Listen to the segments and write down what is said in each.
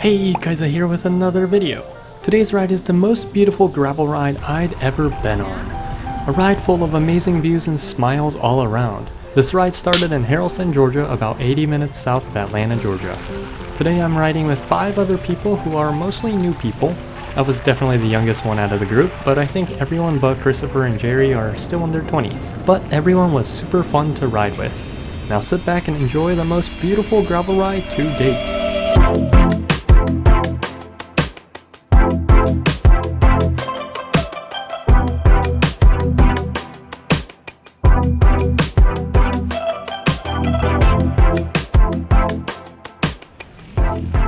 Hey, Kaiser here with another video. Today's ride is the most beautiful gravel ride I'd ever been on. A ride full of amazing views and smiles all around. This ride started in Haralson, Georgia, about 80 minutes south of Atlanta, Georgia. Today I'm riding with 5 other people who are mostly new people. I was definitely the youngest one out of the group, but I think everyone but Christopher and Jerry are still in their 20s. But everyone was super fun to ride with. Now sit back and enjoy the most beautiful gravel ride to date.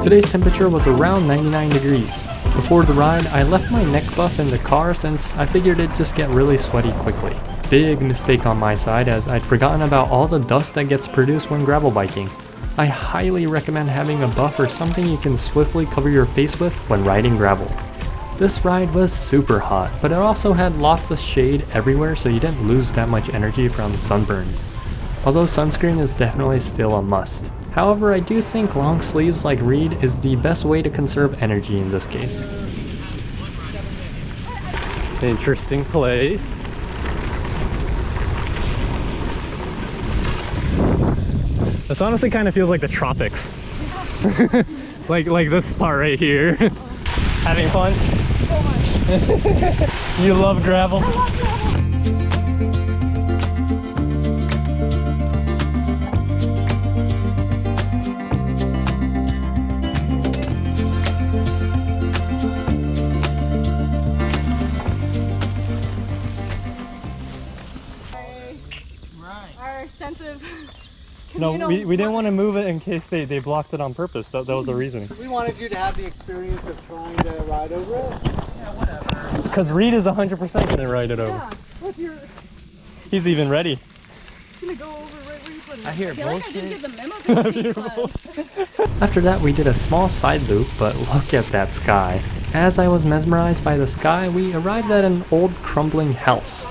Today's temperature was around 99 degrees. Before the ride, I left my neck buff in the car since I figured it'd just get really sweaty quickly. Big mistake on my side, as I'd forgotten about all the dust that gets produced when gravel biking. I highly recommend having a buff or something you can swiftly cover your face with when riding gravel. This ride was super hot, but it also had lots of shade everywhere so you didn't lose that much energy from sunburns. Although sunscreen is definitely still a must. However, I do think long sleeves like Reid is the best way to conserve energy in this case. Interesting place. This honestly kind of feels like the tropics. like this part right here. Having fun? So much. You love gravel? I love gravel. Our extensive No, we didn't want to move it in case they blocked it on purpose. That was the reasoning. We wanted you to have the experience of trying to ride over it. Yeah, whatever. Because Reid is 100% going to ride it over. Yeah, look, He's even ready. gonna go over right where you put it. I hear feel like I bullshit. didn't get the memo from After that, we did a small side loop, but look at that sky. As I was mesmerized by the sky, we arrived at an old crumbling house.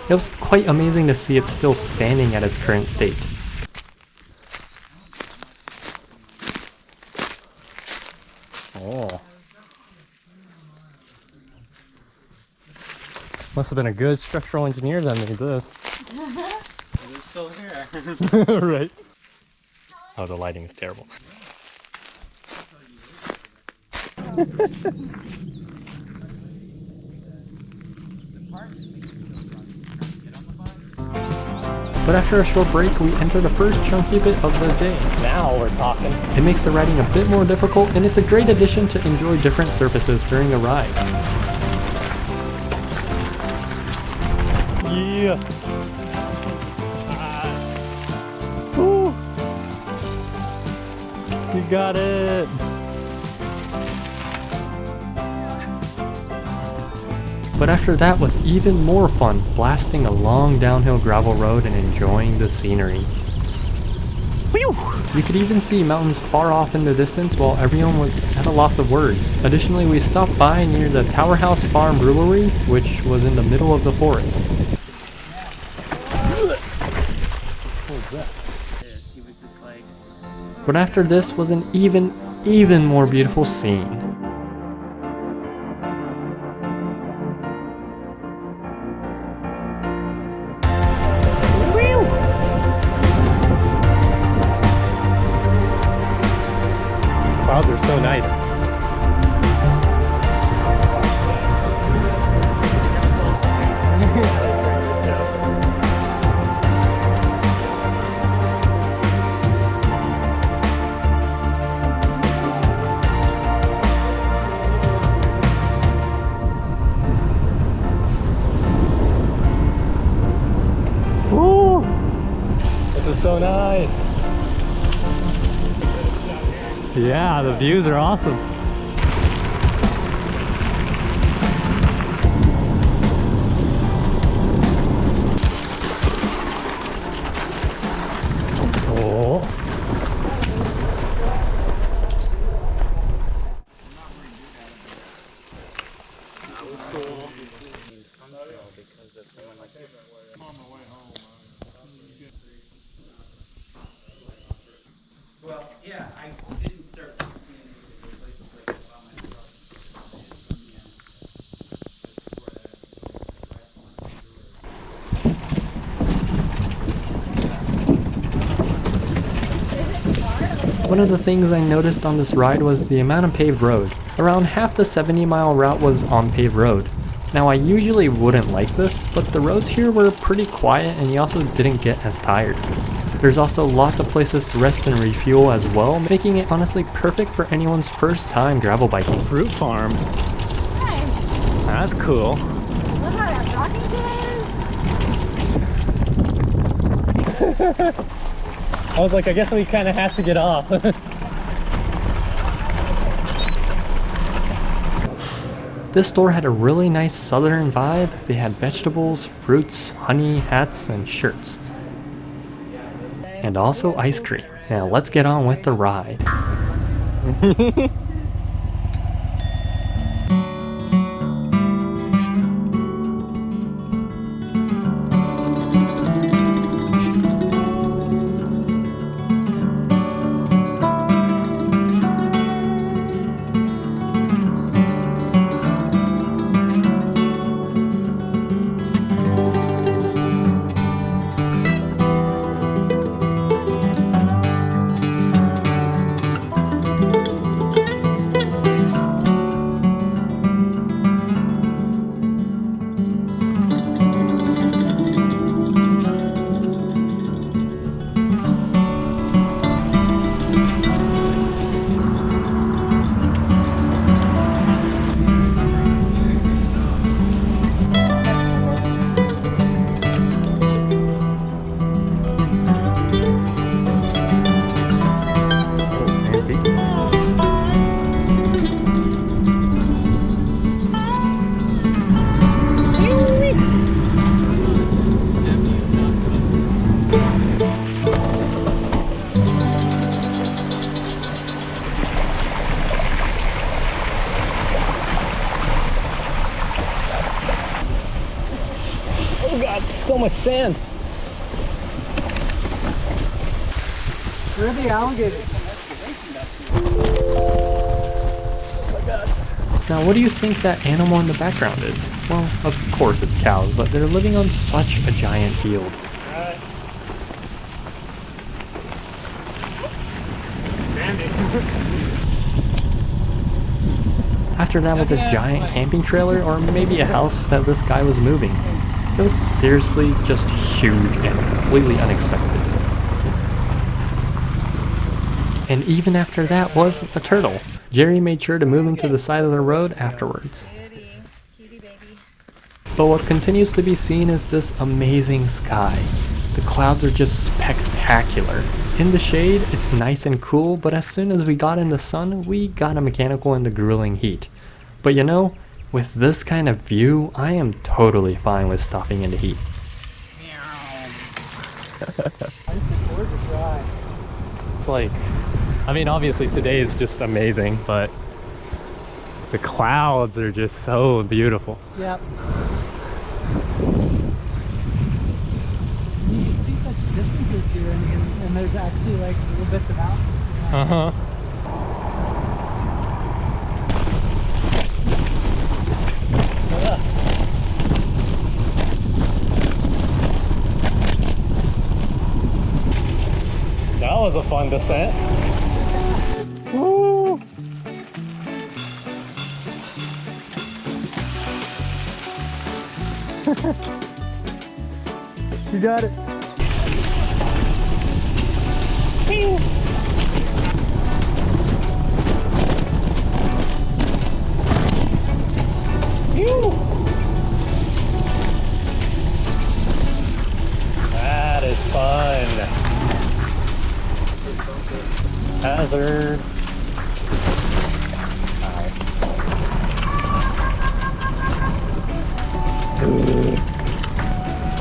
It was quite amazing to see it still standing at its current state. Oh. Must have been a good structural engineer that made this. It's still here. Right. Oh, the lighting is terrible. But after a short break, we enter the first chunky bit of the day. Now we're talking. It makes the riding a bit more difficult, and it's a great addition to enjoy different surfaces during a ride. Yeah. Woo. You got it. But after that was even more fun, blasting a long downhill gravel road and enjoying the scenery. Whew. You could even see mountains far off in the distance while everyone was at a loss of words. Additionally, we stopped by near the Tower House Farm Brewery, which was in the middle of the forest. What was that? But after this was an even more beautiful scene. Clouds are so nice. Woo! This is so nice. Yeah, the views are awesome. Oh. That was cool. Well, yeah, I didn't start. One of the things I noticed on this ride was the amount of paved road. Around half the 70-mile route was on paved road. Now I usually wouldn't like this, but the roads here were pretty quiet and you also didn't get as tired. There's also lots of places to rest and refuel as well, making it honestly perfect for anyone's first time gravel biking. Fruit farm. Nice. That's cool. Look how that rocking chair is. I was like, I guess we kind of have to get off. This store had a really nice southern vibe. They had vegetables, fruits, honey, hats, and shirts. And also ice cream. Now let's get on with the ride. Oh god, so much sand. Where are the alligators? Now what do you think that animal in the background is? Well, of course it's cows, but they're living on such a giant field. After that was a giant camping trailer, or maybe a house that this guy was moving. It was seriously just huge and completely unexpected. And even after that was a turtle. Jerry made sure to move him to the side of the road afterwards. But what continues to be seen is this amazing sky. The clouds are just spectacular. In the shade, it's nice and cool, but as soon as we got in the sun, we got a mechanical in the grueling heat. But you know, with this kind of view, I am totally fine with stopping in the heat. It's a gorgeous ride. It's like, I mean, obviously today is just amazing, but the clouds are just so beautiful. Yep. You can see such distances here, and there's actually like little bits of mountains. Uh-huh. That was a fun descent. Woo! You got it. That is fun. Hazard.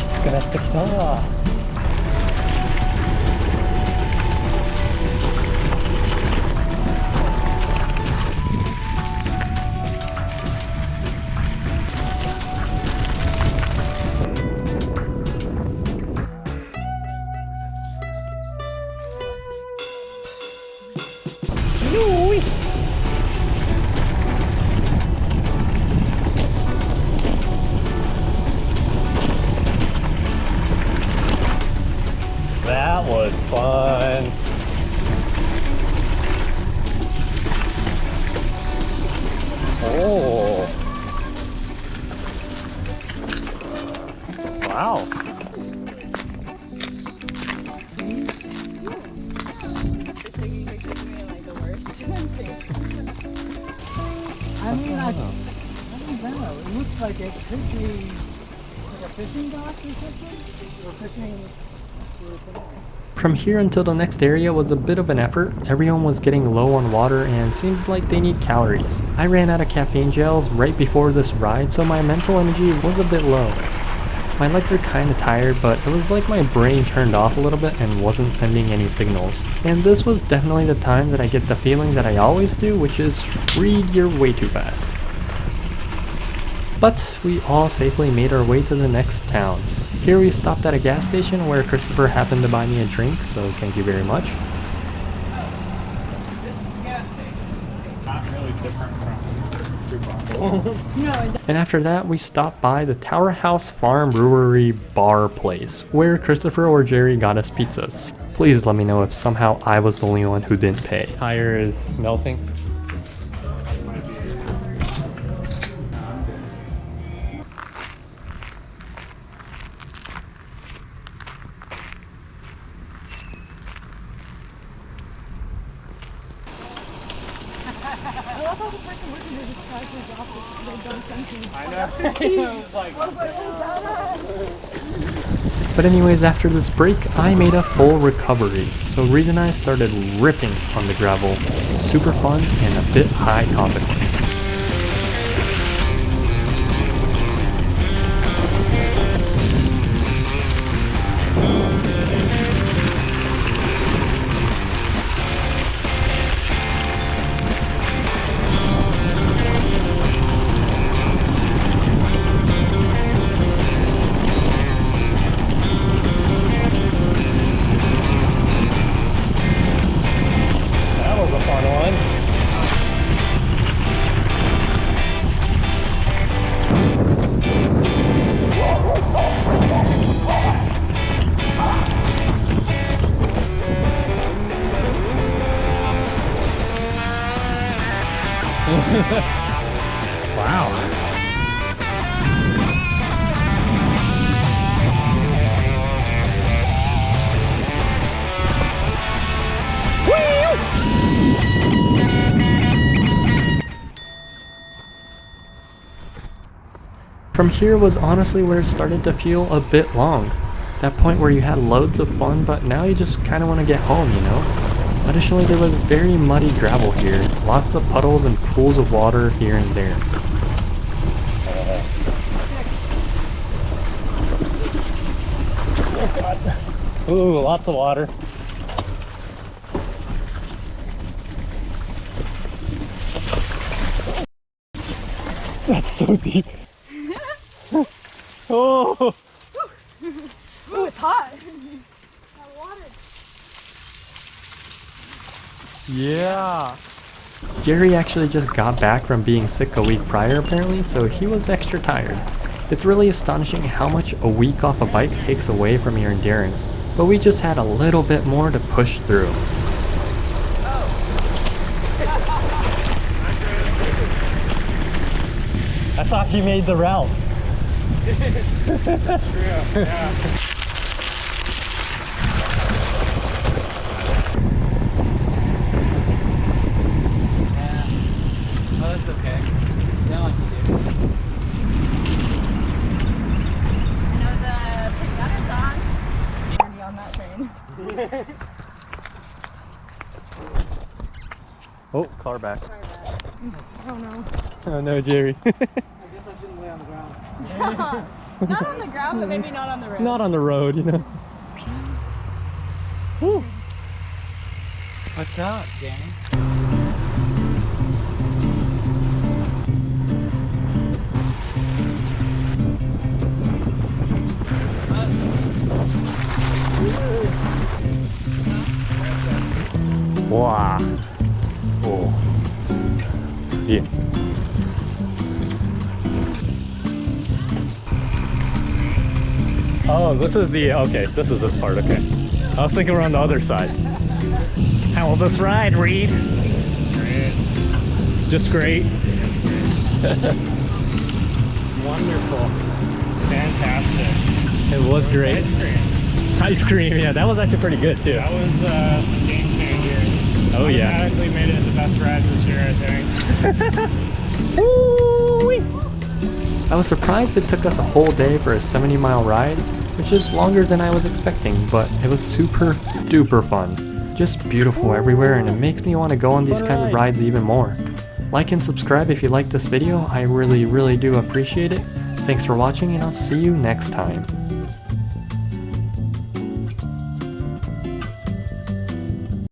It's gonna have to stop. That was fun. Wow. I mean, I don't know. It looks like it could be like a fishing dock or something. Or fishing. From here until the next area was a bit of an effort. Everyone was getting low on water and seemed like they need calories. I ran out of caffeine gels right before this ride, so my mental energy was a bit low. My legs are kinda tired, but it was like my brain turned off a little bit and wasn't sending any signals. And this was definitely the time that I get the feeling that I always do, which is, Reid, you're way too fast. But we all safely made our way to the next town. Here we stopped at a gas station where Christopher happened to buy me a drink, so thank you very much. Not really different from And after that, we stopped by the Tower House Farm Brewery bar place, where Christopher or Jerry got us pizzas. Please let me know if somehow I was the only one who didn't pay. tire is melting. I love how the person working there just tries to drop it. They don't sense it. I know. It was like, I was like, oh, But anyways, after this break, I made a full recovery. So Reid and I started ripping on the gravel. Super fun and a bit high consequence. that was a fun one. Wow. From here was honestly where it started to feel a bit long. That point where you had loads of fun, but now you just kind of want to get home, you know? Additionally, there was very muddy gravel here, lots of puddles and pools of water here and there. Ooh, lots of water. That's so deep. Oh, ooh, it's hot. That water. yeah. Jerry actually just got back from being sick a week prior apparently, so he was extra tired. It's really astonishing how much a week off a bike takes away from your endurance, but we just had a little bit more to push through. I thought he made the route. Oh, that's okay. Yeah, like you do. You know the Pinata song? Already on that train. Oh, car back. Oh no. Oh no, Jerry. I guess I shouldn't lay on the ground. Not on the ground, but maybe not on the road. Not on the road, you know. Woo. What's up, Danny? Wow. Oh. Yeah. Oh, this is the, okay, this is this part, okay. I was thinking we're on the other side. How was this ride, Reid? Great. Just great. Wonderful. Fantastic. It was great. Ice cream. Ice cream, yeah, that was actually pretty good too. That was a game changer. Oh yeah. Automatically made it the best ride this year, I think. I was surprised it took us a whole day for a 70-mile ride, which is longer than I was expecting, but it was super duper fun. Just beautiful everywhere, and it makes me want to go on these kinds of rides even more. Like and subscribe if you liked this video, I really do appreciate it. Thanks for watching, and I'll see you next time.